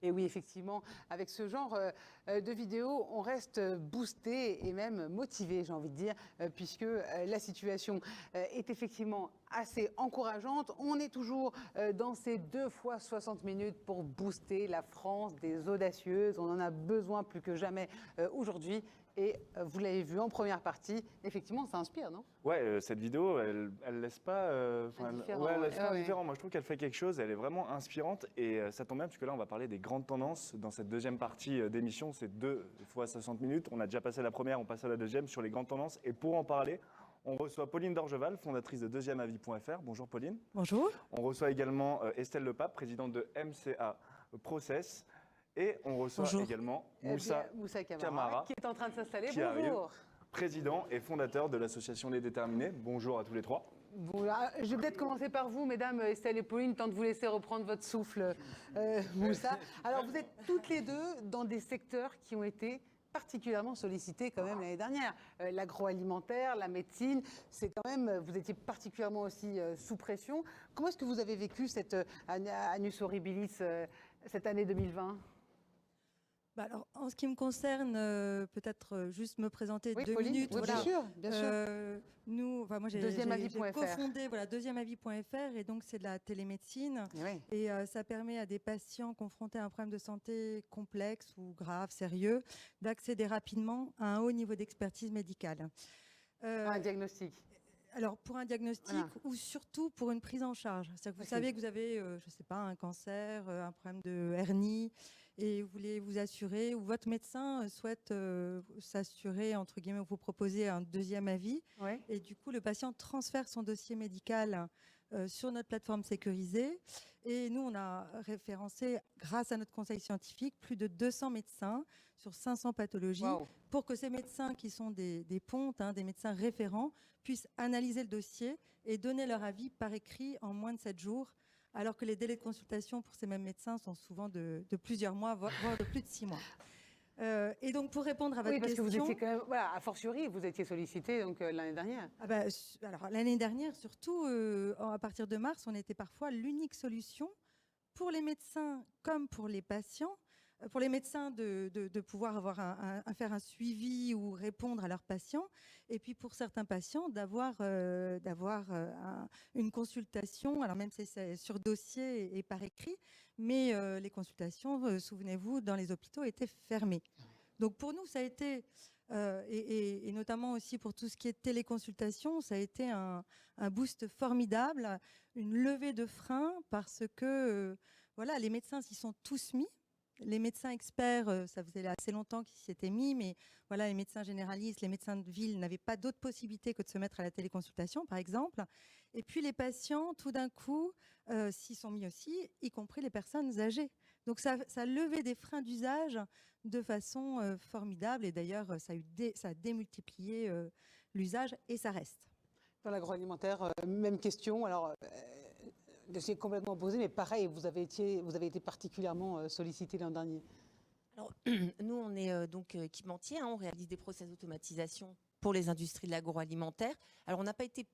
Et oui, effectivement, avec ce genre de vidéos, on reste boosté et même motivé, j'ai envie de dire, puisque la situation est effectivement assez encourageante. On est toujours dans ces 2 fois 60 minutes pour booster la France des audacieuses. On en a besoin plus que jamais aujourd'hui. Et vous l'avez vu en première partie, effectivement, ça inspire, non? Ouais, cette vidéo, elle laisse pas, Indifférent, elle laisse ouais. pas Ouais, indifférent. Moi, je trouve qu'elle fait quelque chose. Elle est vraiment inspirante et ça tombe bien puisque là, on va parler des grandes tendances dans cette deuxième partie d'émission. C'est 2 fois 60 minutes. On a déjà passé la première, on passe à la deuxième sur les grandes tendances. Et pour en parler, on reçoit Pauline Dorgeval, fondatrice de deuxièmeavis.fr. Bonjour Pauline. Bonjour. On reçoit également Estelle Lepape, présidente de MCA Process. Et on reçoit Bonjour. également Moussa Camara, Camara, qui est en train de s'installer. qui Bonjour. arrive, président et fondateur de l'association Les Déterminés. Bonjour à tous les trois. Voilà. Je vais peut-être commencer par vous, mesdames Estelle et Pauline, tant de vous laisser reprendre votre souffle, Moussa. Alors, vous êtes toutes les deux dans des secteurs qui ont été particulièrement sollicités quand même l'année dernière. L'agroalimentaire, la médecine, c'est quand même, vous étiez particulièrement aussi sous pression. Comment est-ce que vous avez vécu cette annus horribilis, cette année 2020? Alors, en ce qui me concerne, peut-être juste me présenter Oui, 2 Pauline, minutes. oui, Voilà. bien sûr. Moi, j'ai Deuxièmeavis.fr. cofondé deuxièmeavis.fr et donc c'est de la télémédecine. Oui. Et ça permet à des patients confrontés à un problème de santé complexe ou grave, sérieux, d'accéder rapidement à un haut niveau d'expertise médicale. Un diagnostic. Alors, pour un diagnostic ou surtout pour une prise en charge. C'est-à-dire que vous savez que vous avez, je ne sais pas, un cancer, un problème de hernie, et vous voulez vous assurer, ou votre médecin souhaite s'assurer, entre guillemets, vous proposer un deuxième avis. Ouais. Et du coup, le patient transfère son dossier médical sur notre plateforme sécurisée. Et nous, on a référencé, grâce à notre conseil scientifique, plus de 200 médecins sur 500 pathologies. Wow. Pour que ces médecins qui sont des pontes, des médecins référents, puissent analyser le dossier et donner leur avis par écrit en moins de 7 jours, alors que les délais de consultation pour ces mêmes médecins sont souvent de plusieurs mois, voire de plus de 6 mois. Et donc, pour répondre à votre question... Oui, parce que vous étiez quand même, voilà, a fortiori, vous étiez sollicité donc l'année dernière. Alors, l'année dernière, surtout, à partir de mars, on était parfois l'unique solution pour les médecins comme pour les patients. Pour les médecins de pouvoir avoir faire un suivi ou répondre à leurs patients, et puis pour certains patients d'avoir une consultation, alors même si c'est sur dossier et par écrit, mais les consultations, souvenez-vous, dans les hôpitaux étaient fermées. Donc pour nous, ça a été, et notamment aussi pour tout ce qui est téléconsultation, ça a été un boost formidable, une levée de frein, parce que voilà, les médecins s'y sont tous mis. Les médecins experts, ça faisait assez longtemps qu'ils s'y étaient mis, mais voilà, les médecins généralistes, les médecins de ville n'avaient pas d'autre possibilité que de se mettre à la téléconsultation, par exemple. Et puis les patients, tout d'un coup, s'y sont mis aussi, y compris les personnes âgées. Donc ça a levé des freins d'usage de façon formidable. Et d'ailleurs, ça a démultiplié l'usage et ça reste. Dans l'agroalimentaire, même question. Alors, c'est complètement opposé, mais pareil, vous avez été particulièrement sollicité l'an dernier. Alors, nous, on est donc équipementiers, on réalise des process d'automatisation pour les industries de l'agroalimentaire. Alors, on n'a pas été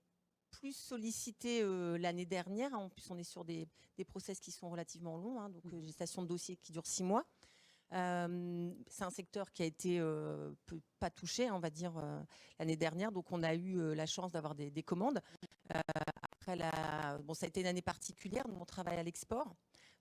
plus sollicité l'année dernière. En plus, on est sur des process qui sont relativement longs, donc gestation de dossier qui dure 6 mois. C'est un secteur qui a été pas touché, on va dire, l'année dernière. Donc, on a eu la chance d'avoir des commandes. Après, ça a été une année particulière. Nous, on travaille à l'export.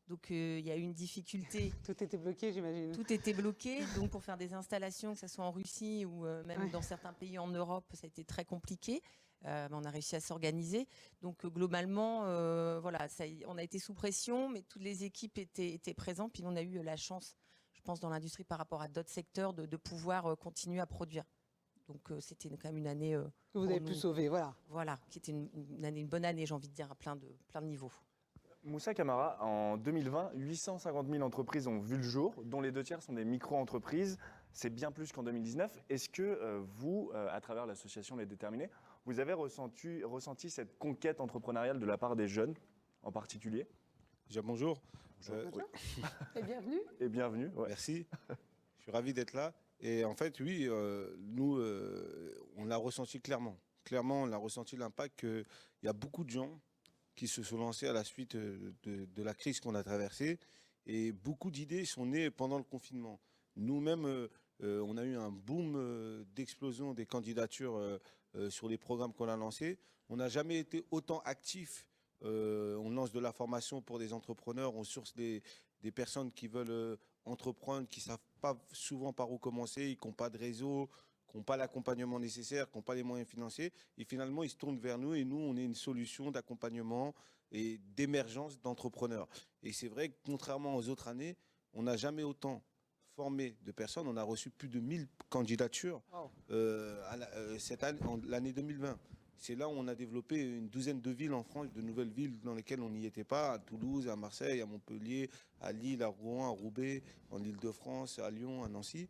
Donc, il y a eu une difficulté. Tout était bloqué, j'imagine. Tout était bloqué. Donc, pour faire des installations, que ce soit en Russie ou même dans certains pays en Europe, ça a été très compliqué. On a réussi à s'organiser. Donc, globalement, on a été sous pression, mais toutes les équipes étaient présentes. Puis, on a eu la chance, je pense, dans l'industrie par rapport à d'autres secteurs, de pouvoir continuer à produire. Donc, c'était quand même une année... que vous avez pu sauver, voilà. Voilà, qui était une bonne année, j'ai envie de dire, à plein de niveaux. Moussa Camara, en 2020, 850 000 entreprises ont vu le jour, dont les 2 tiers sont des micro-entreprises. C'est bien plus qu'en 2019. Est-ce que vous, à travers l'association Les Déterminés, vous avez ressenti cette conquête entrepreneuriale de la part des jeunes en particulier? Déjà, bonjour. Oui. Et bienvenue. Et bienvenue. Ouais. Merci. Je suis ravi d'être là. Et en fait, oui, nous, on l'a ressenti clairement. Clairement, on a ressenti l'impact qu'il y a beaucoup de gens qui se sont lancés à la suite de la crise qu'on a traversée Et beaucoup d'idées sont nées pendant le confinement. Nous-mêmes, on a eu un boom d'explosion des candidatures sur les programmes qu'on a lancés. On n'a jamais été autant actifs. On lance de la formation pour des entrepreneurs, on source des personnes qui veulent entreprendre, qui ne savent pas souvent par où commencer, qui n'ont pas de réseau, qui n'ont pas l'accompagnement nécessaire, qui n'ont pas les moyens financiers. Et finalement, ils se tournent vers nous et nous, on est une solution d'accompagnement et d'émergence d'entrepreneurs. Et c'est vrai que contrairement aux autres années, on n'a jamais autant formé de personnes. On a reçu plus de 1000 candidatures Wow. cette année, l'année 2020. C'est là où on a développé une douzaine de villes en France, de nouvelles villes dans lesquelles on n'y était pas, à Toulouse, à Marseille, à Montpellier, à Lille, à Rouen, à Roubaix, en Île-de-France, à Lyon, à Nancy.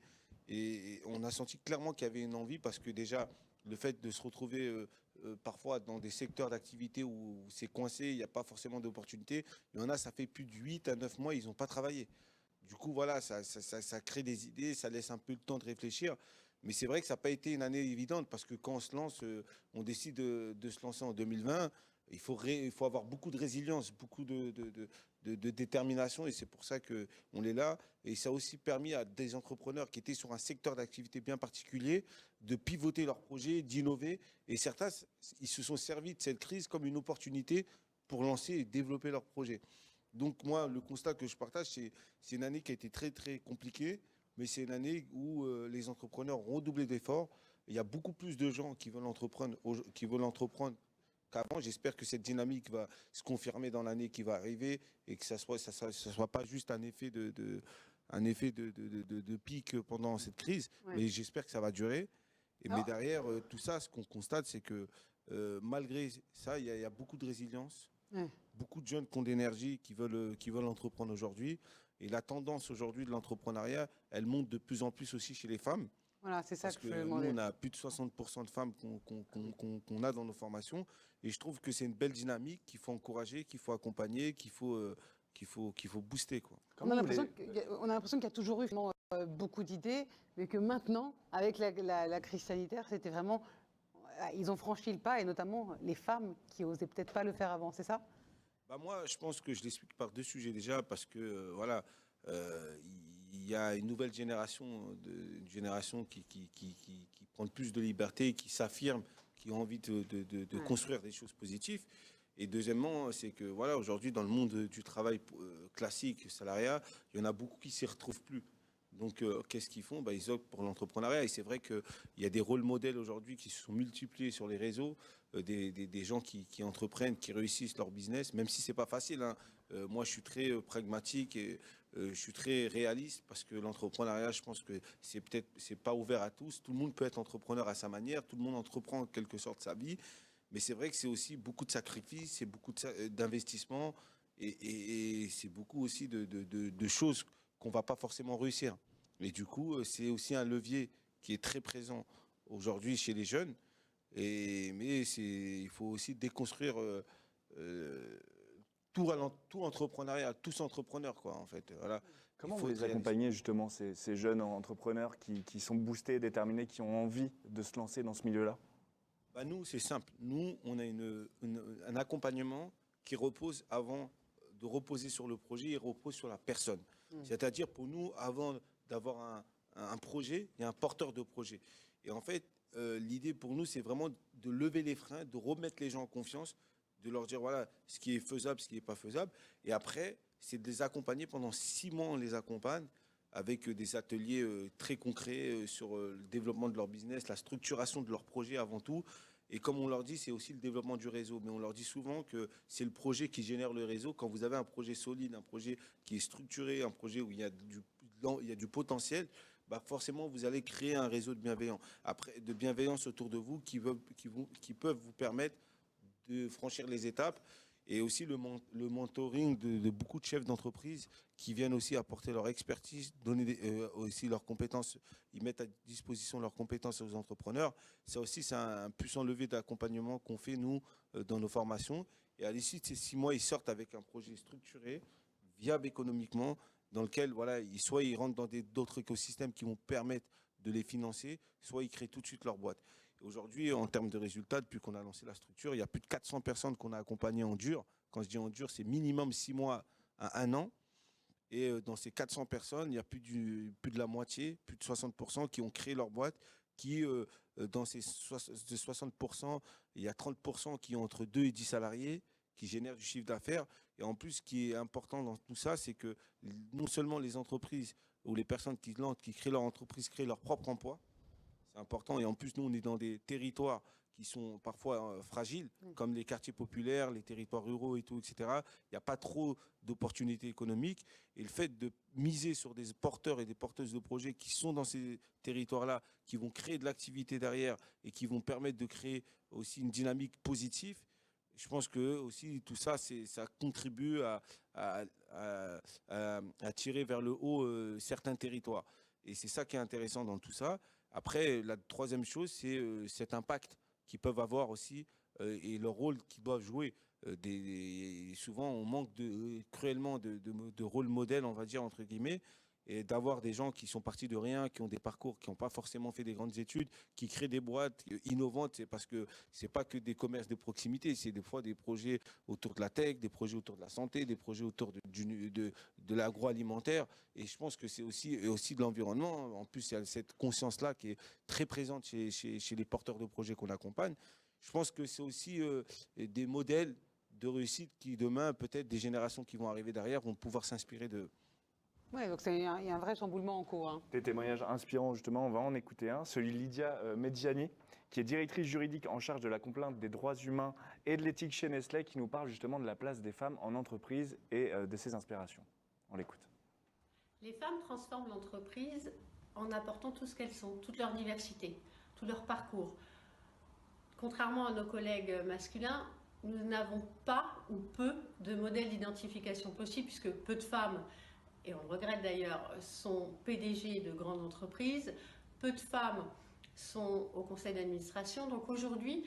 Et on a senti clairement qu'il y avait une envie parce que déjà, le fait de se retrouver parfois dans des secteurs d'activité où c'est coincé, il n'y a pas forcément d'opportunités. Il y en a, ça fait plus de 8 à 9 mois, ils n'ont pas travaillé. Du coup, voilà, ça crée des idées, ça laisse un peu le temps de réfléchir. Mais c'est vrai que ça n'a pas été une année évidente parce que quand on se lance, on décide de se lancer en 2020. Il faut avoir beaucoup de résilience, beaucoup de détermination et c'est pour ça qu'on est là. Et ça a aussi permis à des entrepreneurs qui étaient sur un secteur d'activité bien particulier de pivoter leurs projets, d'innover. Et certains, ils se sont servis de cette crise comme une opportunité pour lancer et développer leurs projets. Donc moi, le constat que je partage, c'est une année qui a été très très compliquée, mais c'est une année où les entrepreneurs ont redoublé d'efforts. Il y a beaucoup plus de gens qui veulent entreprendre qu'avant. J'espère que cette dynamique va se confirmer dans l'année qui va arriver et que ça soit pas juste un effet de pic pendant cette crise, Ouais. mais j'espère que ça va durer. Mais Alors- derrière tout ça, ce qu'on constate, c'est que malgré ça, il y a beaucoup de résilience. Ouais. Beaucoup de jeunes qui ont d'énergie, qui veulent entreprendre aujourd'hui. Et la tendance aujourd'hui de l'entrepreneuriat, elle monte de plus en plus aussi chez les femmes. Voilà, c'est ça Parce que que je voulais nous, demander. on a plus de 60% de femmes qu'on a dans nos formations. Et je trouve que c'est une belle dynamique qu'il faut encourager, qu'il faut accompagner, qu'il faut booster, quoi. On a Comment vous l'impression les- on a l'impression qu'il y a toujours eu finalement, beaucoup d'idées, mais que maintenant, avec la crise sanitaire, c'était vraiment, ils ont franchi le pas, et notamment les femmes qui osaient peut-être pas le faire avant, c'est ça? Bah moi, je pense que je l'explique par deux sujets déjà, parce que voilà, il y a une nouvelle génération, une génération qui prend plus de liberté, qui s'affirme, qui a envie de Ouais. construire des choses positives. Et deuxièmement, c'est que voilà, aujourd'hui, dans le monde du travail classique, salariat, il y en a beaucoup qui s'y retrouvent plus. Donc, qu'est-ce qu'ils font? Bah, ils optent pour l'entrepreneuriat. Et c'est vrai qu'il y a des rôles modèles aujourd'hui qui se sont multipliés sur les réseaux, des gens qui entreprennent, qui réussissent leur business, même si c'est pas facile, hein. Moi, je suis très pragmatique et je suis très réaliste parce que l'entrepreneuriat, je pense que c'est pas ouvert à tous. Tout le monde peut être entrepreneur à sa manière. Tout le monde entreprend en quelque sorte sa vie. Mais c'est vrai que c'est aussi beaucoup de sacrifices, c'est beaucoup d'investissements et c'est beaucoup aussi de choses qu'on va pas forcément réussir. Et du coup, c'est aussi un levier qui est très présent aujourd'hui chez les jeunes. Mais il faut aussi déconstruire tout entrepreneuriat, tous entrepreneurs, quoi, en fait. Voilà. Comment Il vous faut les être réaliste. accompagnez justement, ces jeunes entrepreneurs qui sont boostés, déterminés, qui ont envie de se lancer dans ce milieu-là? Bah nous, c'est simple. Nous, on a un accompagnement qui repose avant de reposer sur le projet, il repose sur la personne. C'est-à-dire, pour nous, avant d'avoir un projet, il y a un porteur de projet. Et en fait, l'idée pour nous, c'est vraiment de lever les freins, de remettre les gens en confiance, de leur dire, voilà, ce qui est faisable, ce qui n'est pas faisable. Et après, c'est de les accompagner pendant 6 mois, on les accompagne avec des ateliers très concrets sur le développement de leur business, la structuration de leur projet avant tout. Et comme on leur dit, c'est aussi le développement du réseau. Mais on leur dit souvent que c'est le projet qui génère le réseau. Quand vous avez un projet solide, un projet qui est structuré, un projet où il y a du potentiel, bah forcément, vous allez créer un réseau de bienveillants. Après, de bienveillance autour de vous qui peuvent vous permettre de franchir les étapes. Et aussi le mentoring de beaucoup de chefs d'entreprise qui viennent aussi apporter leur expertise, donner aussi leurs compétences, ils mettent à disposition leurs compétences aux entrepreneurs. Ça aussi, c'est un puissant levier d'accompagnement qu'on fait, nous, dans nos formations. Et à l'issue de ces 6 mois, ils sortent avec un projet structuré, viable économiquement, dans lequel, voilà, soit ils rentrent dans d'autres écosystèmes qui vont permettre de les financer, soit ils créent tout de suite leur boîte. Aujourd'hui, en termes de résultats, depuis qu'on a lancé la structure, il y a plus de 400 personnes qu'on a accompagnées en dur. Quand je dis en dur, c'est minimum 6 mois à 1 an. Et dans ces 400 personnes, il y a plus de la moitié, plus de 60% qui ont créé leur boîte, qui, dans ces 60%, il y a 30% qui ont entre 2 et 10 salariés, qui génèrent du chiffre d'affaires. Et en plus, ce qui est important dans tout ça, c'est que non seulement les entreprises ou les personnes qui créent leur entreprise créent leur propre emploi, c'est important. Et en plus, nous, on est dans des territoires qui sont parfois fragiles, comme les quartiers populaires, les territoires ruraux et tout, etc. Il n'y a pas trop d'opportunités économiques. Et le fait de miser sur des porteurs et des porteuses de projets qui sont dans ces territoires-là, qui vont créer de l'activité derrière et qui vont permettre de créer aussi une dynamique positive, je pense que aussi tout ça, ça contribue à tirer vers le haut certains territoires. Et c'est ça qui est intéressant dans tout ça. Après, la troisième chose, c'est cet impact qu'ils peuvent avoir aussi et le rôle qu'ils doivent jouer. Souvent, on manque cruellement de rôle modèle, on va dire, entre guillemets, et d'avoir des gens qui sont partis de rien, qui ont des parcours, qui n'ont pas forcément fait des grandes études, qui créent des boîtes innovantes. C'est parce que ce n'est pas que des commerces de proximité, c'est des fois des projets autour de la tech, des projets autour de la santé, des projets autour de l'agroalimentaire. Et je pense que c'est aussi de l'environnement. En plus, il y a cette conscience-là qui est très présente chez les porteurs de projets qu'on accompagne. Je pense que c'est aussi des modèles de réussite qui, demain, peut-être des générations qui vont arriver derrière, vont pouvoir s'inspirer d'eux. Oui, donc il y a un vrai chamboulement en cours. Hein. Des témoignages inspirants, justement, on va en écouter un. Celui de Lydia Medjiani, qui est directrice juridique en charge de la complainte des droits humains et de l'éthique chez Nestlé, qui nous parle justement de la place des femmes en entreprise et de ses inspirations. On l'écoute. Les femmes transforment l'entreprise en apportant tout ce qu'elles sont, toute leur diversité, tout leur parcours. Contrairement à nos collègues masculins, nous n'avons pas ou peu de modèles d'identification possible, puisque peu de femmes, et on le regrette d'ailleurs, sont PDG de grandes entreprises, peu de femmes sont au conseil d'administration. Donc aujourd'hui,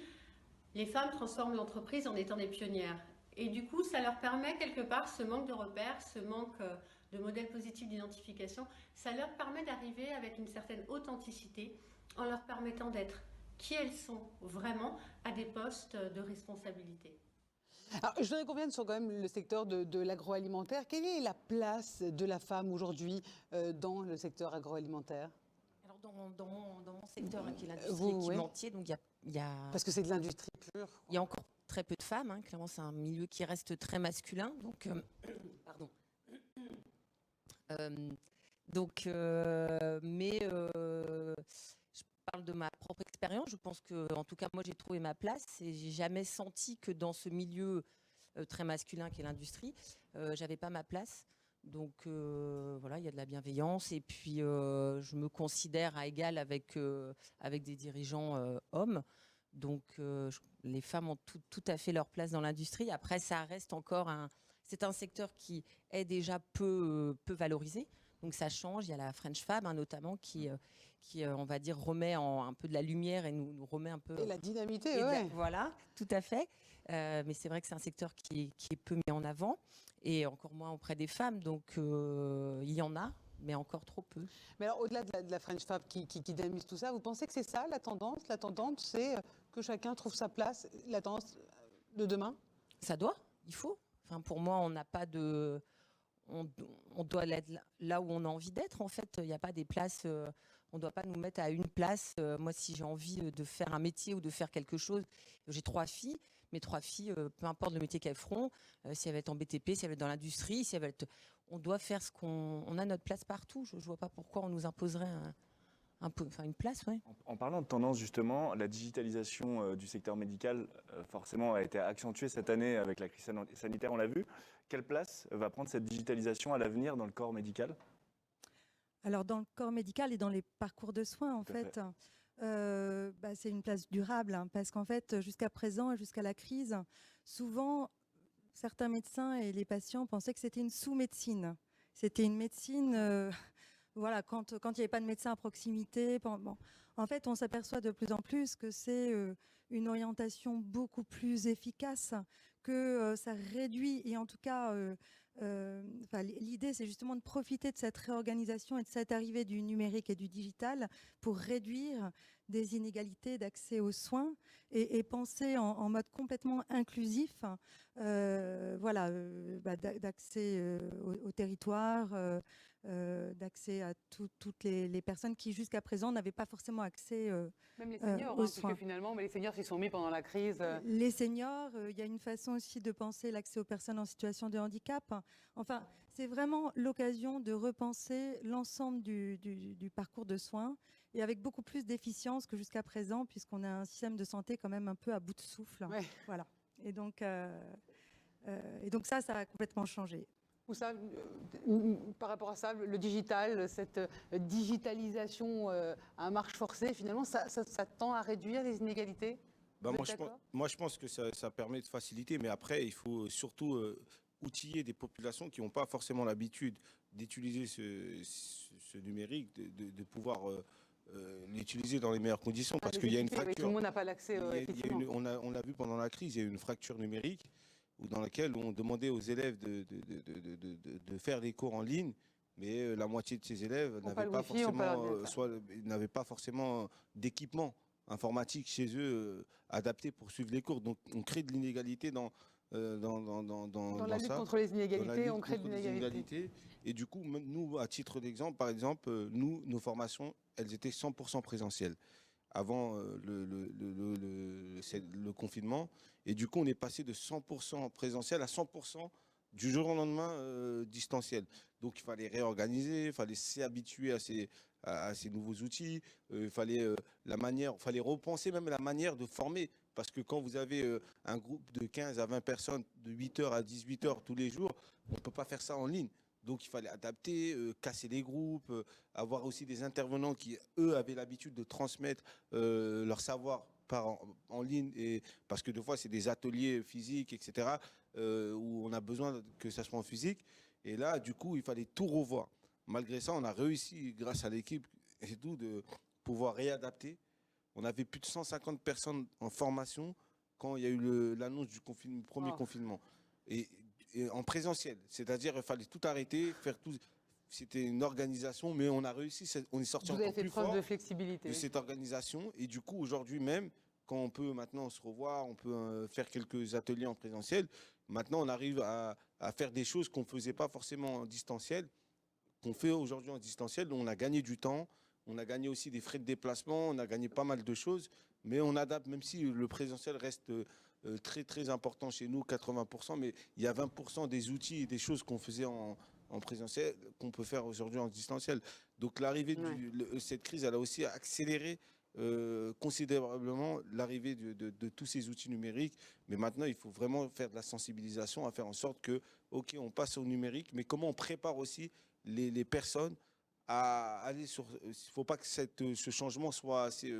les femmes transforment l'entreprise en étant des pionnières. Et du coup, ça leur permet quelque part, ce manque de repères, ce manque de modèles positifs d'identification, ça leur permet d'arriver avec une certaine authenticité en leur permettant d'être qui elles sont vraiment à des postes de responsabilité. Alors, je voudrais qu'on vienne sur quand même le secteur de l'agroalimentaire. Quelle est la place de la femme aujourd'hui dans le secteur agroalimentaire? Alors dans mon secteur, qui est l'industrie équipementier, donc il y a Parce que c'est de l'industrie pure. Il y a encore très peu de femmes, hein. Clairement c'est un milieu qui reste très masculin. Donc, pardon. Je parle de ma propre expérience. Je pense que, en tout cas, moi, j'ai trouvé ma place et j'ai jamais senti que dans ce milieu très masculin qu'est l'industrie, j'avais pas ma place. Donc voilà, il y a de la bienveillance et puis je me considère à égal avec des dirigeants hommes. Donc les femmes ont tout à fait leur place dans l'industrie. Après, ça reste encore c'est un secteur qui est déjà peu valorisé. Donc ça change. Il y a la French Fab notamment qui on va dire, remet un peu de la lumière et nous remet un peu... Et la dynamité, oui. Voilà, tout à fait. Mais c'est vrai que c'est un secteur qui est peu mis en avant et encore moins auprès des femmes. Donc il y en a, mais encore trop peu. Mais alors, au-delà de la French Fab qui dynamise tout ça, vous pensez que c'est ça la tendance? La tendance, c'est que chacun trouve sa place, la tendance de demain? Ça doit, il faut. Enfin, pour moi, on n'a pas de... On doit être là où on a envie d'être. En fait, il n'y a pas des places... on ne doit pas nous mettre à une place. Moi, si j'ai envie de faire un métier ou de faire quelque chose, j'ai 3 filles. Mes 3 filles, peu importe le métier qu'elles feront, si elles vont être en BTP, si elles vont être dans l'industrie, si elles vont être... on doit faire ce qu'on... On a notre place partout. Je ne vois pas pourquoi on nous imposerait une place. Ouais. En parlant de tendance, justement, la digitalisation du secteur médical, forcément, a été accentuée cette année avec la crise sanitaire, on l'a vu. Quelle place va prendre cette digitalisation à l'avenir dans le corps médical ? Alors, dans le corps médical et dans les parcours de soins, en fait, c'est une place durable, parce qu'en fait, jusqu'à présent et jusqu'à la crise, souvent, certains médecins et les patients pensaient que c'était une sous-médecine. C'était une médecine, voilà, quand il n'y avait pas de médecin à proximité. Bon. En fait, on s'aperçoit de plus en plus que c'est une orientation beaucoup plus efficace, que ça réduit, et en tout cas... l'idée, c'est justement de profiter de cette réorganisation et de cette arrivée du numérique et du digital pour réduire des inégalités d'accès aux soins et penser en mode complètement inclusif, d'accès au territoire, d'accès à toutes les personnes qui jusqu'à présent n'avaient pas forcément accès Même les seniors, aux puisque soins. finalement, les seniors s'y sont mis pendant la crise. Les seniors, il y a une façon aussi de penser l'accès aux personnes en situation de handicap. Enfin, c'est vraiment l'occasion de repenser l'ensemble du parcours de soins et avec beaucoup plus d'efficience que jusqu'à présent, puisqu'on a un système de santé quand même un peu à bout de souffle. Ouais. Voilà. Et donc ça a complètement changé. Ou ça, par rapport à ça, le digital, cette digitalisation à marche forcée, finalement, ça tend à réduire les inégalités? Bah, Vous êtes d'accord? moi, je pense que ça permet de faciliter, mais après, il faut surtout outiller des populations qui n'ont pas forcément l'habitude d'utiliser ce numérique, de pouvoir l'utiliser dans les meilleures conditions, parce qu'il y a une Tout le fracture. monde n'a pas l'accès, effectivement. On l'a vu pendant la crise, il y a eu une fracture numérique dans laquelle on demandait aux élèves de faire des cours en ligne, mais la moitié de ces élèves n'avaient pas forcément d'équipement informatique chez eux adapté pour suivre les cours. Donc on crée de l'inégalité dans la lutte ça. contre les Dans la inégalités, lutte on crée de contre les l'inégalité. Et du coup, nous, à titre d'exemple, par exemple, nos formations, elles étaient 100% présentielles avant le confinement. Et du coup, on est passé de 100% présentiel à 100% du jour au lendemain distanciel. Donc, il fallait réorganiser, il fallait s'habituer à ces nouveaux outils, il fallait repenser même la manière de former. Parce que quand vous avez un groupe de 15 à 20 personnes de 8h à 18h tous les jours, on ne peut pas faire ça en ligne. Donc il fallait adapter, casser les groupes, avoir aussi des intervenants qui, eux, avaient l'habitude de transmettre leur savoir en ligne. Parce que des fois, c'est des ateliers physiques, etc., où on a besoin que ça soit en physique. Et là, du coup, il fallait tout revoir. Malgré ça, on a réussi, grâce à l'équipe et tout, de pouvoir réadapter. On avait plus de 150 personnes en formation quand il y a eu l'annonce du premier confinement. Et en présentiel, c'est-à-dire il fallait tout arrêter, faire tout. C'était une organisation, mais on a réussi, on est sorti encore plus fort de flexibilité. De cette organisation. Et du coup, aujourd'hui même, quand on peut maintenant se revoir, on peut faire quelques ateliers en présentiel. Maintenant, on arrive à faire des choses qu'on ne faisait pas forcément en distanciel, qu'on fait aujourd'hui en distanciel. On a gagné du temps, on a gagné aussi des frais de déplacement, on a gagné pas mal de choses, mais on adapte, même si le présentiel reste très très important chez nous, 80%, mais il y a 20% des outils et des choses qu'on faisait en présentiel qu'on peut faire aujourd'hui en distanciel. Donc l'arrivée de cette crise, elle a aussi accéléré considérablement l'arrivée de tous ces outils numériques. Mais maintenant, il faut vraiment faire de la sensibilisation, à faire en sorte que, ok, on passe au numérique, mais comment on prépare aussi les personnes à aller sur... Il ne faut pas que ce changement soit assez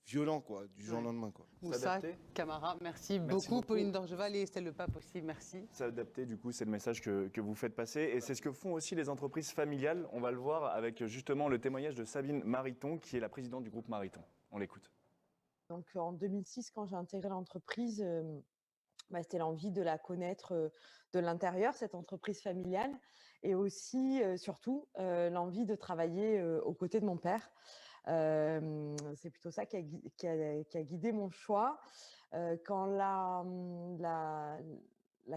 violent, quoi, du jour au lendemain, quoi. Moussa Camara, merci beaucoup. Pauline Dorgeval et Estelle Lepape aussi, merci. S'adapter, du coup, c'est le message que vous faites passer. Et c'est ce que font aussi les entreprises familiales. On va le voir avec justement le témoignage de Sabine Mariton, qui est la présidente du groupe Mariton. On l'écoute. Donc en 2006, quand j'ai intégré l'entreprise, c'était l'envie de la connaître de l'intérieur, cette entreprise familiale, et aussi, surtout, l'envie de travailler aux côtés de mon père. C'est plutôt ça qui a guidé mon choix. Quand la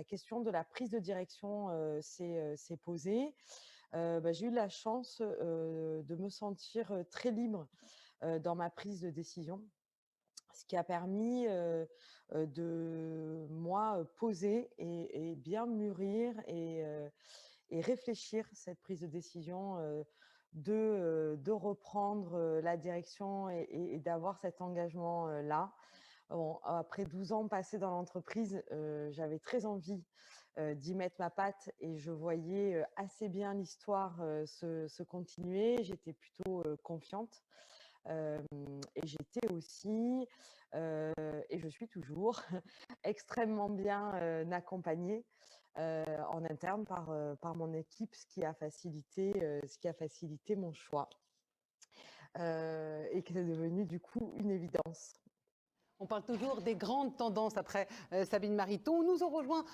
question de la prise de direction s'est posée, j'ai eu la chance de me sentir très libre dans ma prise de décision, ce qui a permis de moi poser et bien mûrir et réfléchir cette prise de décision de reprendre la direction et d'avoir cet engagement-là. Bon, après 12 ans passés dans l'entreprise, j'avais très envie d'y mettre ma patte et je voyais assez bien l'histoire se continuer. J'étais plutôt confiante. Et j'étais aussi, et je suis toujours, extrêmement bien accompagnée en interne par mon équipe, ce qui a facilité mon choix et qui est devenu du coup une évidence. On parle toujours des grandes tendances après Sabine Mariton. Nous ont rejoint